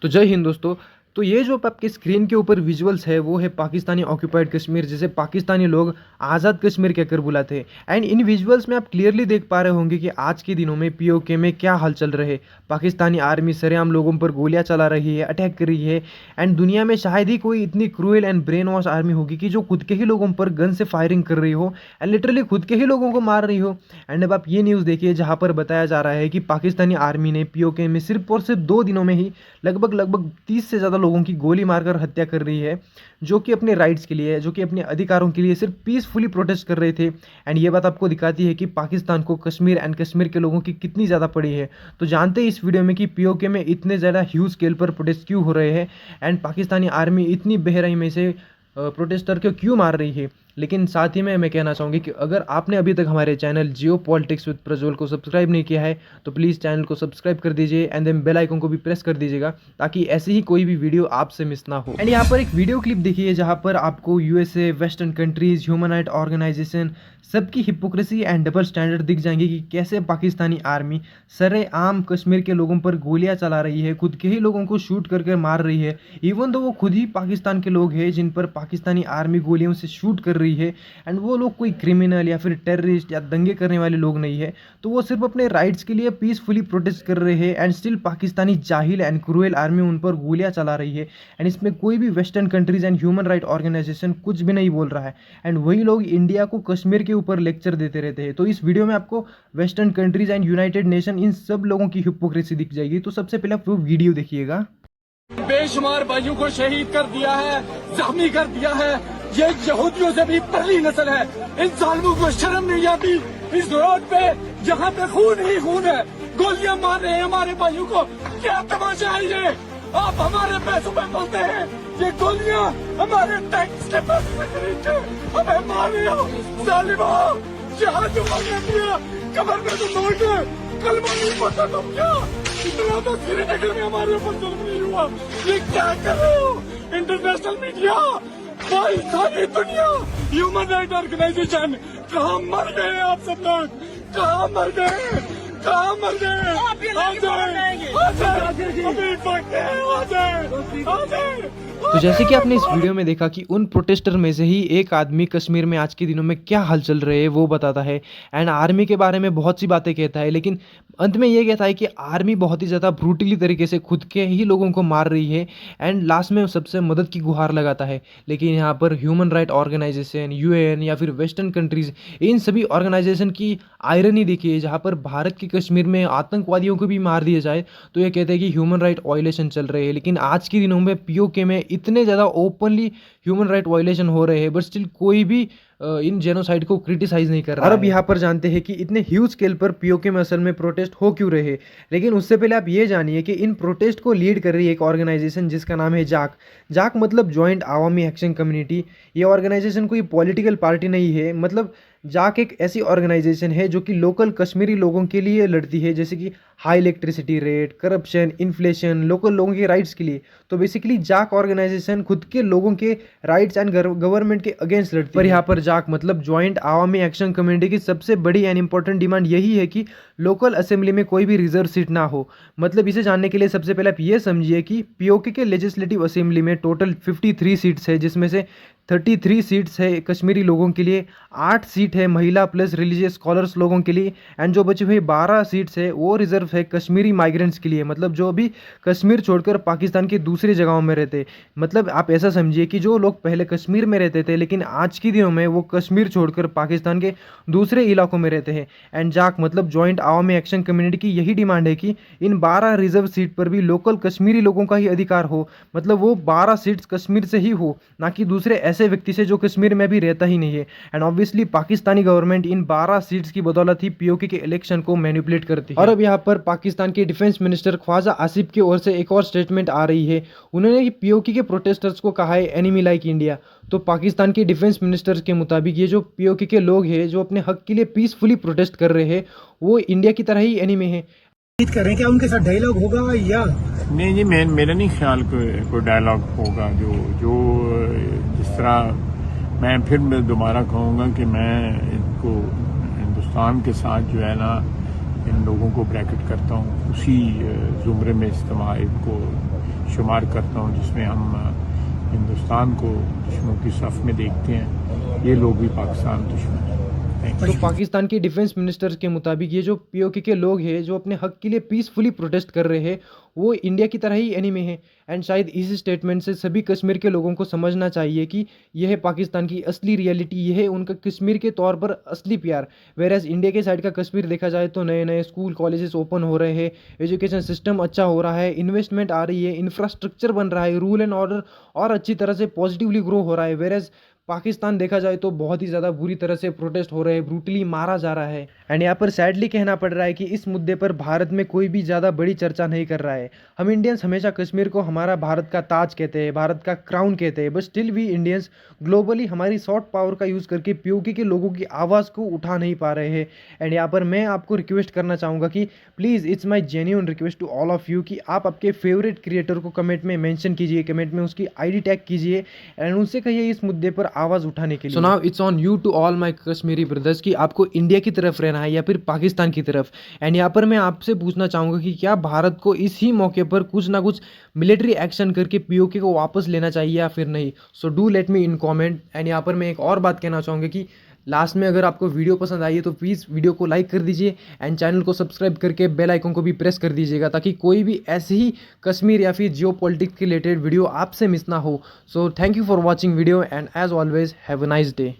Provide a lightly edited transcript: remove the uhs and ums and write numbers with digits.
तो जय हिंद दोस्तों। तो ये जो आपके स्क्रीन के ऊपर विजुअल्स है वो है पाकिस्तानी ऑक्यूपाइड कश्मीर, जिसे पाकिस्तानी लोग आज़ाद कश्मीर कहकर बुलाते हैं। एंड इन विजुअल्स में आप क्लियरली देख पा रहे होंगे कि आज के दिनों में पीओके में क्या हाल चल रहे हैं। पाकिस्तानी आर्मी सरेआम लोगों पर गोलियां चला रही है, अटैक कर रही है। एंड दुनिया में शायद ही कोई इतनी cruel and brain wash army होगी कि जो खुद के ही लोगों पर गन से फायरिंग कर रही हो एंड लिटरली खुद के ही लोगों को मार रही हो। एंड अब आप ये न्यूज़ देखिए जहाँ पर बताया जा रहा है कि पाकिस्तानी आर्मी ने पीओके में सिर्फ और सिर्फ 2 दिनों में ही लगभग 30 से ज़्यादा लोगों की गोली मारकर हत्या कर रही है, जो कि अपने राइट्स के लिए, जो कि अपने अधिकारों के लिए सिर्फ पीसफुली प्रोटेस्ट कर रहे थे। एंड ये बात आपको दिखाती है कि पाकिस्तान को कश्मीर एंड कश्मीर के लोगों की कितनी ज़्यादा पड़ी है। तो जानते हैं इस वीडियो में कि पीओके में इतने ज़्यादा ह्यूज स्केल पर प्रोटेस्ट क्यों हो रहे हैं एंड पाकिस्तानी आर्मी इतनी बेरहमी से प्रोटेस्टर को क्यों मार रही है। लेकिन साथ ही में मैं कहना चाहूँगी कि अगर आपने अभी तक हमारे channel Jio politics with Prajwal को सब्सक्राइब नहीं किया है तो प्लीज़ चैनल को सब्सक्राइब कर दीजिए एंड देन बेल आइकन को भी प्रेस कर दीजिएगा ताकि ऐसे ही कोई भी वीडियो आपसे मिस ना हो। एंड यहाँ पर एक वीडियो क्लिप देखिए जहाँ पर आपको USA, western countries, human right organisation सबकी हिपोक्रेसी एंड डबल स्टैंडर्ड दिख जाएंगे कि कैसे पाकिस्तानी आर्मी सरेआम कश्मीर के लोगों पर गोलियां चला रही है, खुद के ही लोगों को शूट करके मार रही है। इवन तो वो खुद ही पाकिस्तान के लोग हैं जिन पर पाकिस्तानी आर्मी गोलियों से शूट कर रही है एंड वो लोग कोई क्रिमिनल या फिर टेररिस्ट या दंगे करने वाले लोग नहीं है। तो वो सिर्फ अपने राइट्स के लिए पीसफुली प्रोटेस्ट कर रहे हैं एंड स्टिल पाकिस्तानी जाहिल एंड क्रूएल आर्मी उन पर गोलियां चला रही है। एंड इसमें कोई भी western countries and human right organisation कुछ भी नहीं बोल रहा है। एंड वही लोग इंडिया को कश्मीर के ऊपर लेक्चर देते रहते हैं। तो इस वीडियो में आपको western countries and United nation in सब लोगों की हिपोक्रेसी दिख जाएगी। तो सबसे पहले आप वो वीडियो देखिएगा। बेशुमार भाइयों को शहीद कर दिया है, जख्मी कर दिया है। ये यहूदियों से भी पहली नस्ल है। इन जालिमों को शर्म नहीं आती। इस रोड पे जहाँ पे खून ही खून है, गोलियां मार रहे हैं हमारे भाइयों को। क्या तमाशा है ये? आप हमारे पैसों पे बोलते हैं, ये गोलियां हमारे टैक्स के पैसे में खरीदते हमें मार रहे हो। जालिमों, जहाँ जो मांगने दिया कमर में तो मोड़ के कलमा नहीं पड़ता तुम क्या? इतना तो श्रीनगर में हमारे ऊपर जुल्म नहीं हुआ। ये क्या कर रहे हो? इंटरनेशनल मीडिया, भाई सारी दुनिया, ह्यूमन राइट ऑर्गेनाइजेशन, कहाँ मर गए आप सब लोग? कहाँ मर गए? कहाँ मर गए? आ जाए, आ जाए, अभी वक्त है, आ जाए, आ जाए। तो जैसे कि आपने इस वीडियो में देखा कि उन प्रोटेस्टर में से ही एक आदमी कश्मीर में आज के दिनों में क्या हाल चल रहे हैं वो बताता है एंड आर्मी के बारे में बहुत सी बातें कहता है, लेकिन अंत में ये कहता है कि आर्मी बहुत ही ज़्यादा ब्रूटली तरीके से खुद के ही लोगों को मार रही है एंड लास्ट में सबसे मदद की गुहार लगाता है। लेकिन यहाँ पर ह्यूमन राइट ऑर्गेनाइजेशन, यूएन या फिर वेस्टर्न कंट्रीज़, इन सभी ऑर्गेनाइजेशन की आयरनी देखिए जहाँ पर भारत की कश्मीर में आतंकवादियों को भी मार दिया जाए तो ये कहते हैं कि ह्यूमन राइट वायलेशन चल रहे हैं। लेकिन आज के दिनों में पीओके में इतने ज़्यादा ओपनली ह्यूमन राइट वायलेशन हो रहे हैं बट स्टिल कोई भी इन जेनोसाइड को क्रिटिसाइज नहीं कर रहा। और अब यहाँ पर जानते हैं कि इतने ह्यूज स्केल पर पीओके में असल में प्रोटेस्ट हो क्यों रहे। लेकिन उससे पहले आप ये जानिए कि इन प्रोटेस्ट को लीड कर रही है एक ऑर्गेनाइजेशन जिसका नाम है जाक। जाक मतलब जॉइंट आवामी एक्शन कम्युनिटी। ये ऑर्गेनाइजेशन कोई पॉलिटिकल पार्टी नहीं है, मतलब जाक एक ऐसी ऑर्गेनाइजेशन है जो कि लोकल कश्मीरी लोगों के लिए लड़ती है, जैसे कि high electricity rate, corruption, inflation, local लोगों के राइट्स के लिए। तो बेसिकली जाक ऑर्गेनाइजेशन खुद के लोगों के राइट्स एंड गवर्नमेंट के अगेंस्ट लड़ती है। पर यहाँ पर जाक मतलब जॉइंट आवामी एक्शन कम्युनिटी की सबसे बड़ी एंड इंपॉर्टेंट डिमांड यही है कि लोकल असेंबली में कोई भी रिजर्व सीट ना हो। मतलब इसे जानने के लिए सबसे पहले आप ये समझिए कि पीओके के लेजिस्लेटिव असेंबली में टोटल 53 सीट्स है, जिसमें से 33 सीट्स है कश्मीरी लोगों के लिए, 8 सीट है महिला प्लस रिलीजियस स्कॉलर्स लोगों के लिए एंड जो बचे हुए 12 सीट्स है वो रिजर्व है कश्मीरी माइग्रेंट्स के लिए, मतलब जो अभी कश्मीर छोड़कर पाकिस्तान के दूसरी जगहों में रहते। मतलब आप ऐसा समझिए कि जो लोग पहले कश्मीर में रहते थे लेकिन आज के दिनों में वो कश्मीर छोड़कर पाकिस्तान के दूसरे इलाकों में रहते हैं। एंड जाक मतलब जॉइंट आवामी एक्शन कम्युनिटी की यही डिमांड है कि इन 12 रिजर्व सीट पर भी लोकल कश्मीरी लोगों का ही अधिकार हो, मतलब वो 12 सीट्स कश्मीर से ही हो, ना कि दूसरे ऐसे व्यक्ति से जो कश्मीर में भी रहता ही नहीं है। And obviously Pakistani government in 12 seats की बदौलत ही पीओके के इलेक्शन को मैनिपुलेट करती है। और अब यहाँ पर पाकिस्तान के डिफेंस मिनिस्टर ख्वाजा आसिफ की ओर से एक और स्टेटमेंट आ रही है। उन्होंने पीओके के प्रोटेस्टर्स को कहा है एनिमी लाइक इंडिया। तो पाकिस्तान के डिफेंस मिनिस्टर के मुताबिक ये जो पीओके के लोग हैं जो अपने हक के लिए पीसफुली प्रोटेस्ट कर रहे हैं वो इंडिया की तरह ही एनिमी है। कर रहे हैं क्या उनके साथ डायलॉग होगा या नहीं जी, मेरा नहीं ख्याल कोई डायलॉग होगा। जो जिस तरह मैं फिर दोबारा कहूँगा कि मैं इनको हिंदुस्तान के साथ जो है ना इन लोगों को ब्रैकेट करता हूँ, उसी जुमरे में इस्तेमाल इनको शुमार करता हूँ, जिसमें हम हिंदुस्तान को दुश्मनों की सफ में देखते हैं। ये लोग भी पाकिस्तान दुश्मन हैं। Thank you. तो पाकिस्तान के डिफेंस मिनिस्टर के मुताबिक ये जो पीओके के लोग हैं जो अपने हक के लिए पीसफुली प्रोटेस्ट कर रहे हैं वो इंडिया की तरह ही एनिमी है। एंड शायद इस स्टेटमेंट से सभी कश्मीर के लोगों को समझना चाहिए कि यह है पाकिस्तान की असली रियलिटी, यह है उनका कश्मीर के तौर पर असली प्यार। वेरएज इंडिया के साइड का कश्मीर देखा जाए तो नए नए स्कूल कॉलेजेस ओपन हो रहे हैं, एजुकेशन सिस्टम अच्छा हो रहा है, इन्वेस्टमेंट आ रही है, इंफ्रास्ट्रक्चर बन रहा है, रूल एंड ऑर्डर और अच्छी तरह से पॉजिटिवली ग्रो हो रहा है। वेरएज पाकिस्तान देखा जाए तो बहुत ही ज़्यादा बुरी तरह से प्रोटेस्ट हो रहे हैं, ब्रूटली मारा जा रहा है। एंड यहाँ पर सैडली कहना पड़ रहा है कि इस मुद्दे पर भारत में कोई भी ज़्यादा बड़ी चर्चा नहीं कर रहा है। हम इंडियंस हमेशा कश्मीर को हमारा भारत का ताज कहते हैं, भारत का क्राउन कहते हैं, but still we Indians globally हमारी सॉफ्ट पावर का यूज़ करके पीओके के लोगों की आवाज़ को उठा नहीं पा रहे हैं। एंड यहाँ पर मैं आपको रिक्वेस्ट करना चाहूँगा कि please it's my genuine request to all of you कि आप आपके फेवरेट क्रिएटर को कमेंट में मेंशन कीजिए, कमेंट में उसकी आईडी टैग कीजिए एंड उनसे कहिए इस मुद्दे पर आवाज़ उठाने के लिए। So now it's on you to all my Kashmiri brothers कि आपको इंडिया की तरफ रहना है या फिर पाकिस्तान की तरफ। एंड यहाँ पर मैं आपसे पूछना चाहूँगा कि क्या भारत को इसी मौके पर कुछ ना कुछ मिलिट्री एक्शन करके पीओके को वापस लेना चाहिए या फिर नहीं। So do let me in comment. And यहाँ पर मैं एक और बात कहना चाहूँगा कि लास्ट में अगर आपको वीडियो पसंद आई है तो प्लीज़ वीडियो को लाइक कर दीजिए एंड चैनल को सब्सक्राइब करके बेल आइकन को भी प्रेस कर दीजिएगा ताकि कोई भी ऐसे ही कश्मीर या फिर जियो पॉलिटिक्स के रिलेटेड वीडियो आपसे मिस ना हो। So thank you for watching video and as always have a nice day.